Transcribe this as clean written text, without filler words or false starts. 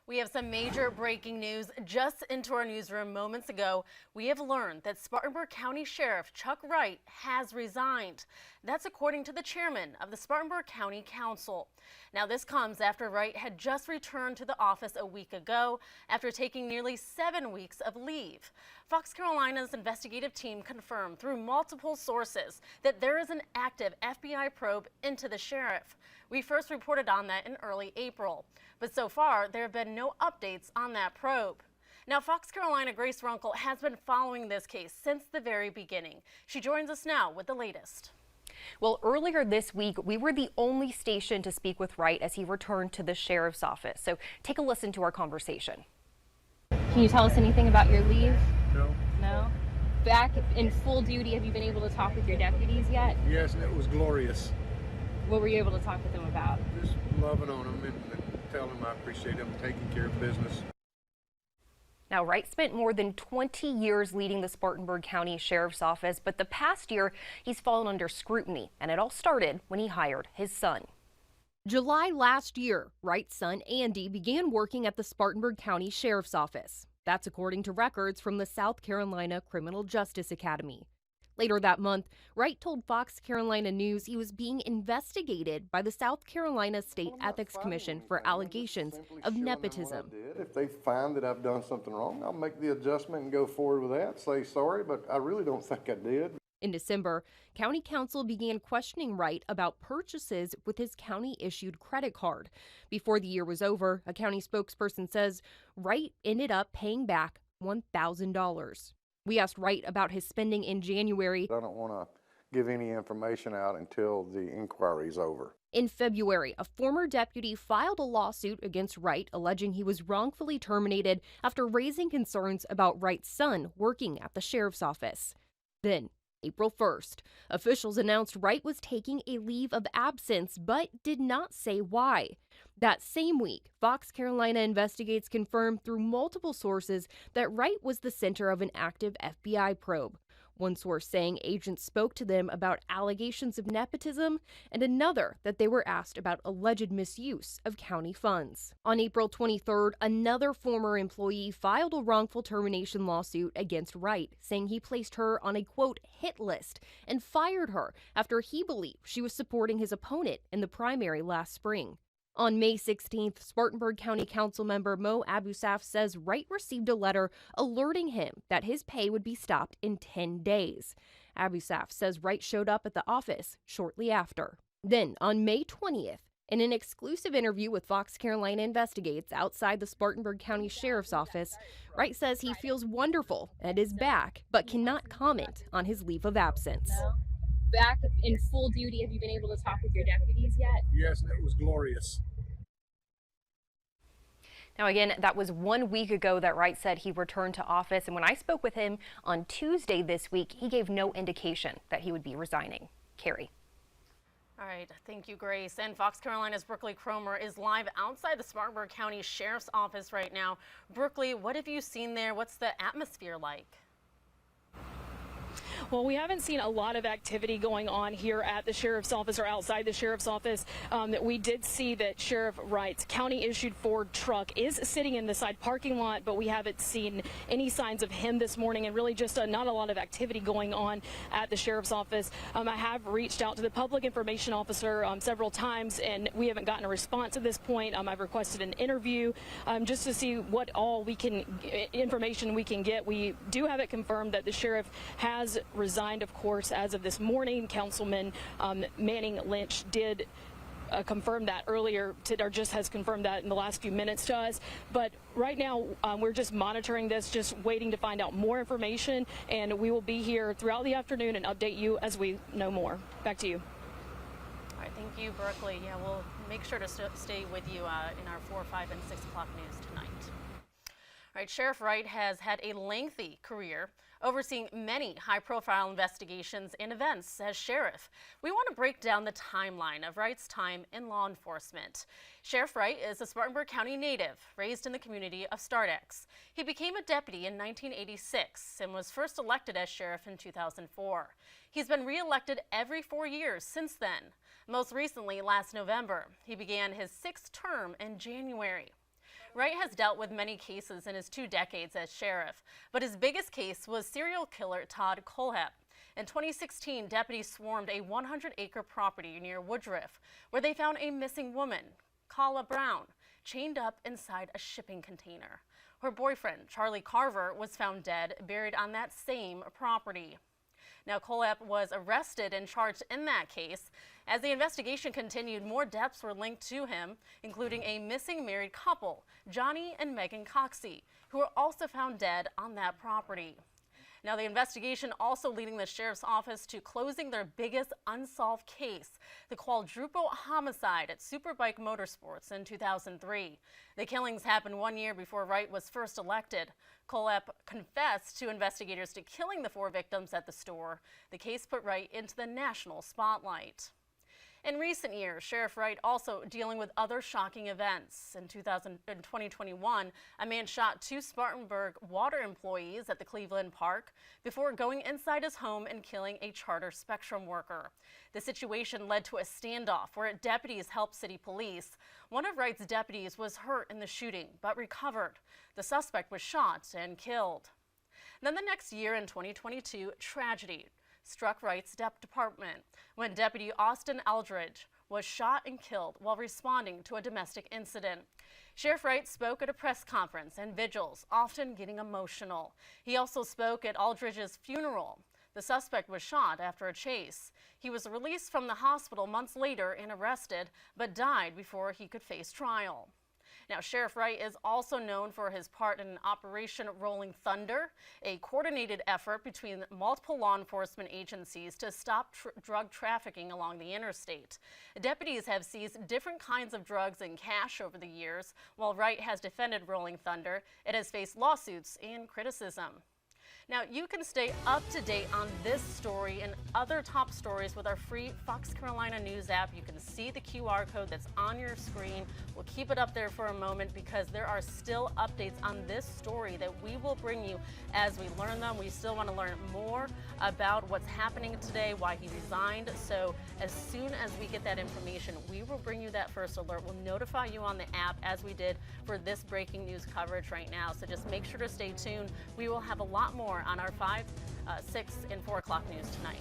We have some major breaking news just into our newsroom moments ago. We have learned that Spartanburg County Sheriff Chuck Wright has resigned. That's according to the chairman of the Spartanburg County Council. Now, this comes after Wright had just returned to the office a week ago after taking nearly 7 weeks of leave. Fox Carolina's investigative team confirmed through multiple sources that there is an active FBI probe into the sheriff. We first reported on that in early April, but so far there have been no updates on that probe. Now, Fox Carolina Grace Runkle has been following this case since the very beginning. She joins us now with the latest. Well, earlier this week, we were the only station to speak with Wright as he returned to the sheriff's office. So take a listen to our conversation. Can you tell us anything about your leave? No. No? Back in full duty, have you been able to talk with your deputies yet? Yes, and it was glorious. What were you able to talk with them about? Just loving on them and telling them I appreciate them taking care of business. Now, Wright spent more than 20 years leading the Spartanburg County Sheriff's Office, but the past year he's fallen under scrutiny, and it all started when he hired his son. July last year, Wright's son Andy began working at the Spartanburg County Sheriff's Office. That's according to records from the South Carolina Criminal Justice Academy. Later that month, Wright told Fox Carolina News he was being investigated by the South Carolina State Ethics Commission for allegations of nepotism. If they find that I've done something wrong, I'll make the adjustment and go forward with that, say sorry, but I really don't think I did. In December, County Council began questioning Wright about purchases with his county-issued credit card. Before the year was over, a county spokesperson says Wright ended up paying back $1,000. We asked Wright about his spending in January. I don't want to give any information out until the inquiry's over. In February, a former deputy filed a lawsuit against Wright alleging he was wrongfully terminated after raising concerns about Wright's son working at the sheriff's office. Then, April 1st, officials announced Wright was taking a leave of absence but did not say why. That same week, Fox Carolina Investigates confirmed through multiple sources that Wright was the center of an active FBI probe. One source saying agents spoke to them about allegations of nepotism, and another that they were asked about alleged misuse of county funds. On April 23rd, another former employee filed a wrongful termination lawsuit against Wright, saying he placed her on a, quote, hit list and fired her after he believed she was supporting his opponent in the primary last spring. On May 16th, Spartanburg County Council member Mo Abusaf says Wright received a letter alerting him that his pay would be stopped in 10 days. Abusaf says Wright showed up at the office shortly after. Then, on May 20th, in an exclusive interview with Fox Carolina Investigates outside the Spartanburg County Sheriff's Office, Wright says he feels wonderful and is back, but cannot comment on his leave of absence. Back in full duty, have you been able to talk with your deputies yet? Yes, and it was glorious. Now, again, that was 1 week ago that Wright said he returned to office, and when I spoke with him on Tuesday this week, he gave no indication that he would be resigning. Carrie. All right, thank you, Grace. And Fox Carolina's Brooklyn Cromer is live outside the Spartanburg County Sheriff's Office right now. Brooklyn, what have you seen there? What's the atmosphere like? Well, we haven't seen a lot of activity going on here at the sheriff's office or outside the sheriff's office. We did see that Sheriff Wright's county-issued Ford truck is sitting in the side parking lot, but we haven't seen any signs of him this morning, and really just not a lot of activity going on at the sheriff's office. I have reached out to the public information officer several times, and we haven't gotten a response at this point. I've requested an interview just to see what all information we can get. We do have it confirmed that the sheriff has resigned, of course, as of this morning. Councilman Manning Lynch did confirm that earlier, or just has confirmed that in the last few minutes to us. But right now, we're just monitoring this, just waiting to find out more information, and we will be here throughout the afternoon and update you as we know more. Back to you. All right, thank you, Berkeley. Yeah, we'll make sure to stay with you in our 4, 5, and 6 o'clock news tonight. All right, Sheriff Wright has had a lengthy career overseeing many high-profile investigations and events as sheriff. We want to break down the timeline of Wright's time in law enforcement. Sheriff Wright is a Spartanburg County native, raised in the community of Stardex. He became a deputy in 1986 and was first elected as sheriff in 2004. He's been re-elected every 4 years since then. Most recently, last November, he began his 6th term in January. Wright has dealt with many cases in his 2 decades as sheriff, but his biggest case was serial killer Todd Kohlhepp. In 2016, deputies swarmed a 100-acre property near Woodruff, where they found a missing woman, Kala Brown, chained up inside a shipping container. Her boyfriend, Charlie Carver, was found dead, buried on that same property. Now, Kohlhepp was arrested and charged in that case. As the investigation continued, more deaths were linked to him, including a missing married couple, Johnny and Megan Coxey, who were also found dead on that property. Now, the investigation also leading the sheriff's office to closing their biggest unsolved case, the quadruple homicide at Superbike Motorsports in 2003. The killings happened 1 year before Wright was first elected. Kohlhepp confessed to investigators to killing the 4 victims at the store. The case put Wright into the national spotlight. In recent years, Sheriff Wright also dealing with other shocking events. In 2021, a man shot 2 Spartanburg water employees at the Cleveland Park before going inside his home and killing a Charter Spectrum worker. The situation led to a standoff where deputies helped city police. One of Wright's deputies was hurt in the shooting, but recovered. The suspect was shot and killed. Then the next year in 2022, tragedy struck Wright's department when Deputy Austin Aldridge was shot and killed while responding to a domestic incident. Sheriff Wright spoke at a press conference and vigils, often getting emotional. He also spoke at Aldridge's funeral. The suspect was shot after a chase. He was released from the hospital months later and arrested, but died before he could face trial. Now, Sheriff Wright is also known for his part in Operation Rolling Thunder, a coordinated effort between multiple law enforcement agencies to stop drug trafficking along the interstate. Deputies have seized different kinds of drugs and cash over the years. While Wright has defended Rolling Thunder, it has faced lawsuits and criticism. Now, you can stay up to date on this story and other top stories with our free Fox Carolina News app. You can see the QR code that's on your screen. We'll keep it up there for a moment because there are still updates on this story that we will bring you as we learn them. We still want to learn more about what's happening today, why he resigned. So as soon as we get that information, we will bring you that first alert. We'll notify you on the app as we did for this breaking news coverage right now. So just make sure to stay tuned. We will have a lot more on our 5, 6, and 4 o'clock news tonight.